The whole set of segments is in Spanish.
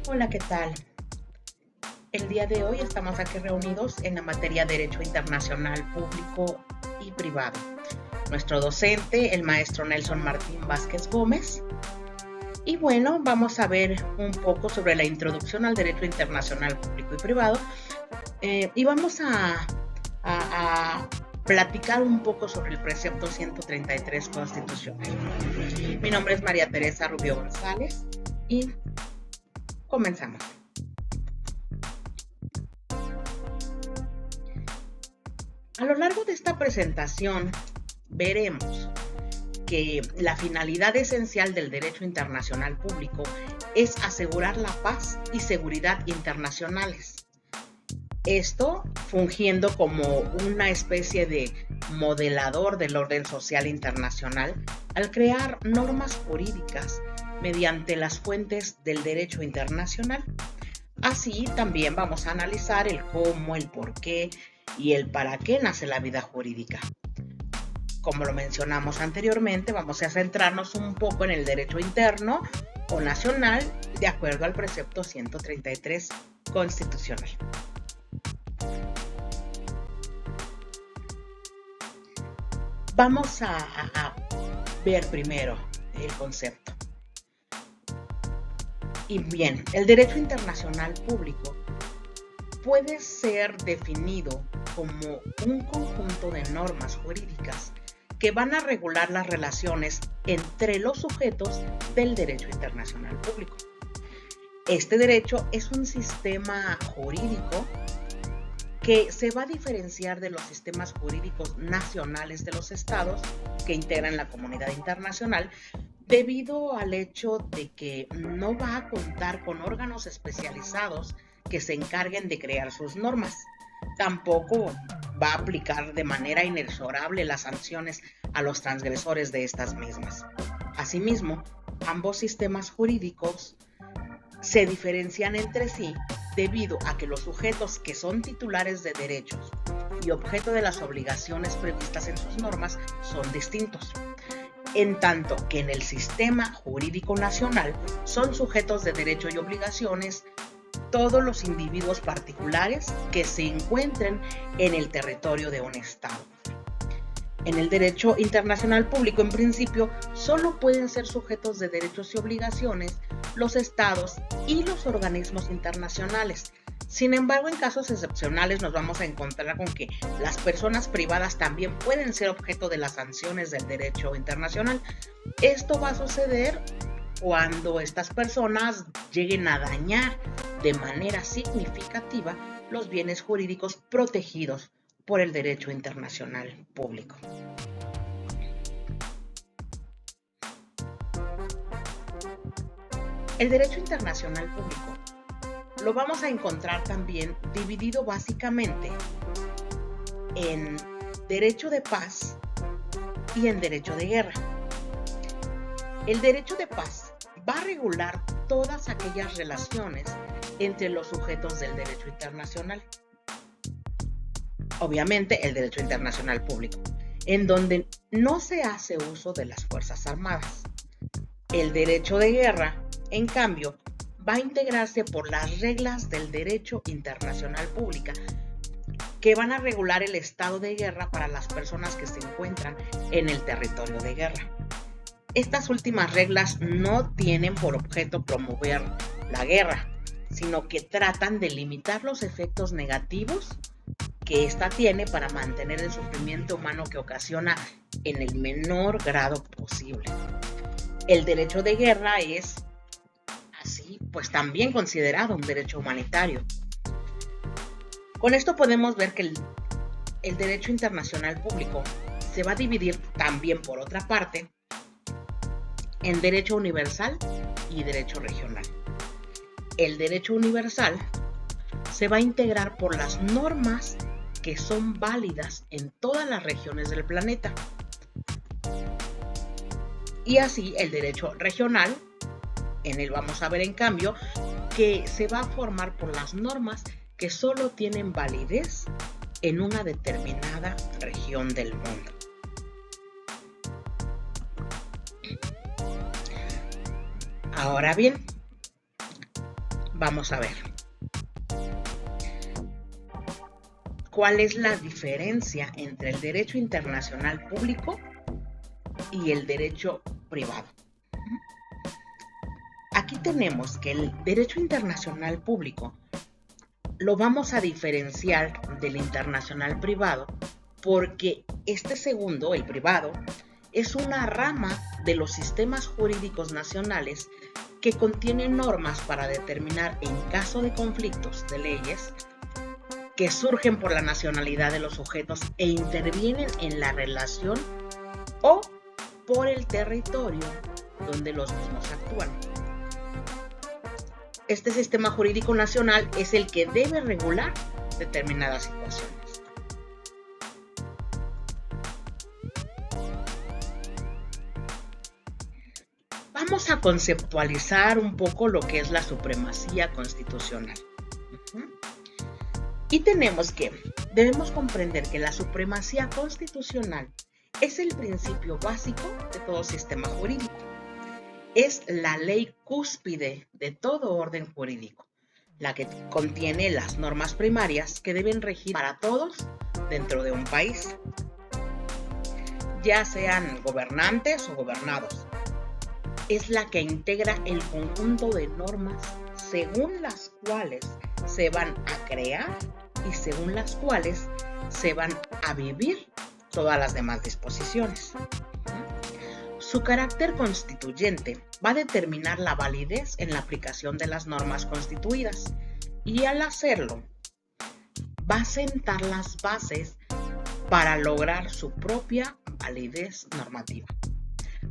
Hola, ¿qué tal? El día de hoy estamos aquí reunidos en la materia Derecho Internacional Público y Privado. Nuestro docente, el maestro Nelson Martín Vázquez Gómez. Y bueno, vamos a ver un poco sobre la introducción al Derecho Internacional Público y Privado. Y vamos a platicar un poco sobre el precepto 133 constitucional. Mi nombre es María Teresa Rubio González y comenzamos. A lo largo de esta presentación veremos que la finalidad esencial del derecho internacional público es asegurar la paz y seguridad internacionales. Esto fungiendo como una especie de modelador del orden social internacional al crear normas jurídicas mediante las fuentes del derecho internacional. Así también vamos a analizar el cómo, el por qué y el para qué nace la vida jurídica. Como lo mencionamos anteriormente, vamos a centrarnos un poco en el derecho interno o nacional de acuerdo al precepto 133 constitucional. Vamos a ver primero el concepto. Y bien, el derecho internacional público puede ser definido como un conjunto de normas jurídicas que van a regular las relaciones entre los sujetos del derecho internacional público. Este derecho es un sistema jurídico que se va a diferenciar de los sistemas jurídicos nacionales de los estados que integran la comunidad internacional debido al hecho de que no va a contar con órganos especializados que se encarguen de crear sus normas. Tampoco va a aplicar de manera inexorable las sanciones a los transgresores de estas mismas. Asimismo, ambos sistemas jurídicos se diferencian entre sí debido a que los sujetos que son titulares de derechos y objeto de las obligaciones previstas en sus normas son distintos, en tanto que en el sistema jurídico nacional son sujetos de derecho y obligaciones todos los individuos particulares que se encuentren en el territorio de un estado. En el derecho internacional público, en principio, solo pueden ser sujetos de derechos y obligaciones los estados y los organismos internacionales. Sin embargo, en casos excepcionales nos vamos a encontrar con que las personas privadas también pueden ser objeto de las sanciones del derecho internacional. Esto va a suceder cuando estas personas lleguen a dañar de manera significativa los bienes jurídicos protegidos por el derecho internacional público. El derecho internacional público lo vamos a encontrar también dividido básicamente en derecho de paz y en derecho de guerra. El derecho de paz va a regular todas aquellas relaciones entre los sujetos del derecho internacional. Obviamente, el derecho internacional público, en donde no se hace uso de las Fuerzas Armadas. El derecho de guerra, en cambio, va a integrarse por las reglas del derecho internacional público, que van a regular el estado de guerra para las personas que se encuentran en el territorio de guerra. Estas últimas reglas no tienen por objeto promover la guerra, sino que tratan de limitar los efectos negativos que ésta tiene para mantener el sufrimiento humano que ocasiona en el menor grado posible. El derecho de guerra es, así, pues también considerado un derecho humanitario. Con esto podemos ver que el derecho internacional público se va a dividir también, por otra parte, en derecho universal y derecho regional. El derecho universal se va a integrar por las normas que son válidas en todas las regiones del planeta. Y así el derecho regional, en él vamos a ver en cambio que se va a formar por las normas que solo tienen validez en una determinada región del mundo. Ahora bien, Vamos a ver. ¿Cuál es la diferencia entre el derecho internacional público y el derecho privado? Aquí tenemos que el derecho internacional público lo vamos a diferenciar del internacional privado porque este segundo, el privado, es una rama de los sistemas jurídicos nacionales que contienen normas para determinar en caso de conflictos de leyes que surgen por la nacionalidad de los sujetos e intervienen en la relación o por el territorio donde los mismos actúan. Este sistema jurídico nacional es el que debe regular determinadas situaciones. Vamos a conceptualizar un poco lo que es la supremacía constitucional. Y debemos comprender que la supremacía constitucional es el principio básico de todo sistema jurídico. Es la ley cúspide de todo orden jurídico, la que contiene las normas primarias que deben regir para todos dentro de un país, ya sean gobernantes o gobernados. Es la que integra el conjunto de normas según las cuales se van a crear y según las cuales se van a vivir todas las demás disposiciones. Su carácter constituyente va a determinar la validez en la aplicación de las normas constituidas y al hacerlo va a sentar las bases para lograr su propia validez normativa.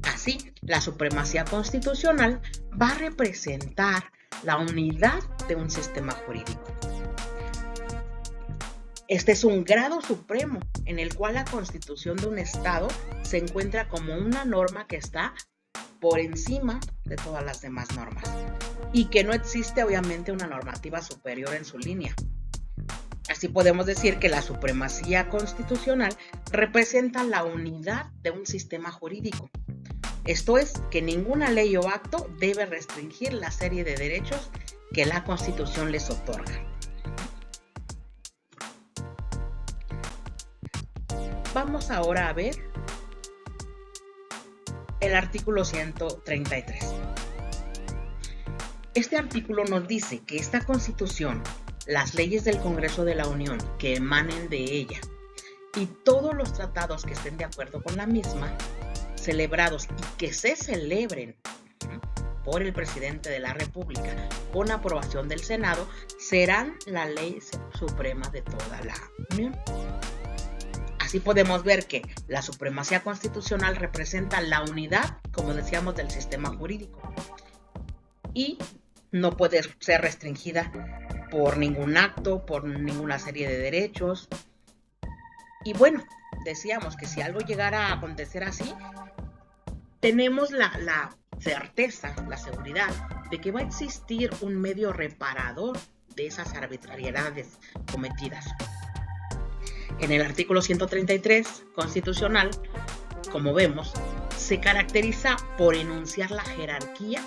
Así, la supremacía constitucional va a representar la unidad de un sistema jurídico. Este es un grado supremo en el cual la constitución de un Estado se encuentra como una norma que está por encima de todas las demás normas y que no existe obviamente una normativa superior en su línea. Así podemos decir que la supremacía constitucional representa la unidad de un sistema jurídico. Esto es, que ninguna ley o acto debe restringir la serie de derechos que la Constitución les otorga. Vamos ahora a ver el artículo 133. Este artículo nos dice que esta Constitución, las leyes del Congreso de la Unión que emanen de ella y todos los tratados que estén de acuerdo con la misma, celebrados y que se celebren por el presidente de la República con aprobación del Senado, serán la ley suprema de toda la Unión. Así podemos ver que la supremacía constitucional representa la unidad, como decíamos, del sistema jurídico y no puede ser restringida por ningún acto, por ninguna serie de derechos. Y bueno, decíamos que si algo llegara a acontecer así, tenemos la certeza, la seguridad de que va a existir un medio reparador de esas arbitrariedades cometidas. En el artículo 133 constitucional, como vemos, se caracteriza por enunciar la jerarquía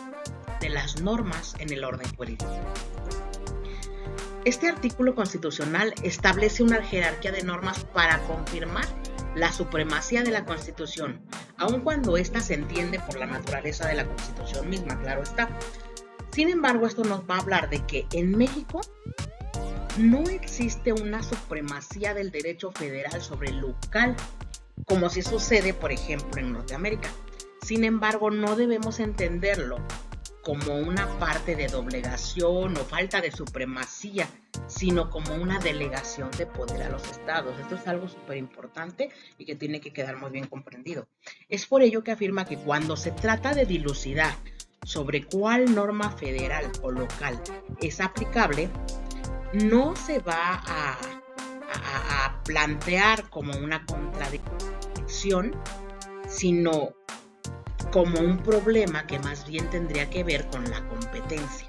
de las normas en el orden jurídico. Este artículo constitucional establece una jerarquía de normas para confirmar la supremacía de la Constitución, aun cuando ésta se entiende por la naturaleza de la Constitución misma, claro está. Sin embargo, esto nos va a hablar de que en México no existe una supremacía del derecho federal sobre el local, como si sucede, por ejemplo, en Norteamérica. Sin embargo, no debemos entenderlo como una parte de doblegación o falta de supremacía, sino como una delegación de poder a los estados. Esto es algo súper importante y que tiene que quedar muy bien comprendido. Es por ello que afirma que cuando se trata de dilucidar sobre cuál norma federal o local es aplicable, no se va a plantear como una contradicción, sino como un problema que más bien tendría que ver con la competencia.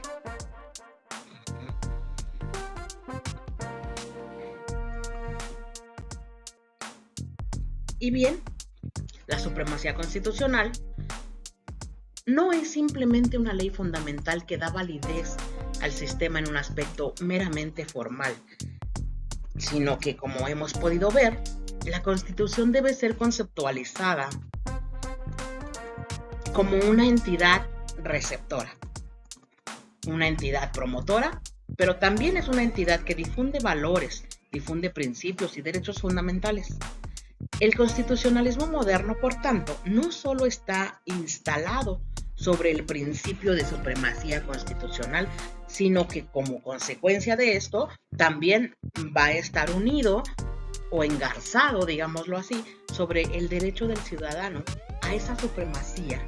Y bien, la supremacía constitucional no es simplemente una ley fundamental que da validez al sistema en un aspecto meramente formal, sino que, como hemos podido ver, la Constitución debe ser conceptualizada como una entidad receptora, una entidad promotora, pero también es una entidad que difunde valores, difunde principios y derechos fundamentales. El constitucionalismo moderno, por tanto, no solo está instalado sobre el principio de supremacía constitucional, sino que como consecuencia de esto también va a estar unido o engarzado, digámoslo así, sobre el derecho del ciudadano a esa supremacía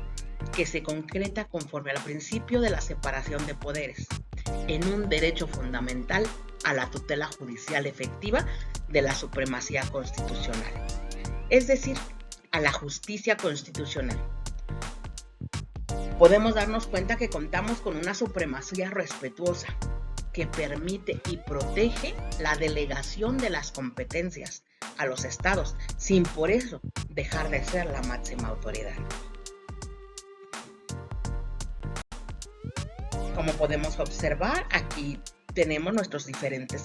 que se concreta conforme al principio de la separación de poderes, en un derecho fundamental a la tutela judicial efectiva de la supremacía constitucional, es decir, a la justicia constitucional. Podemos darnos cuenta que contamos con una supremacía respetuosa que permite y protege la delegación de las competencias a los estados, sin por eso dejar de ser la máxima autoridad. Como podemos observar, aquí tenemos nuestros diferentes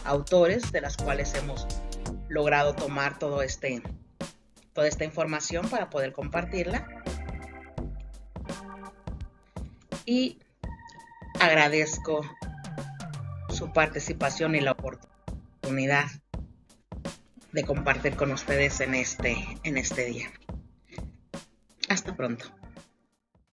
autores de las cuales hemos logrado tomar toda esta información para poder compartirla. Y agradezco su participación y la oportunidad de compartir con ustedes en este día. Hasta pronto.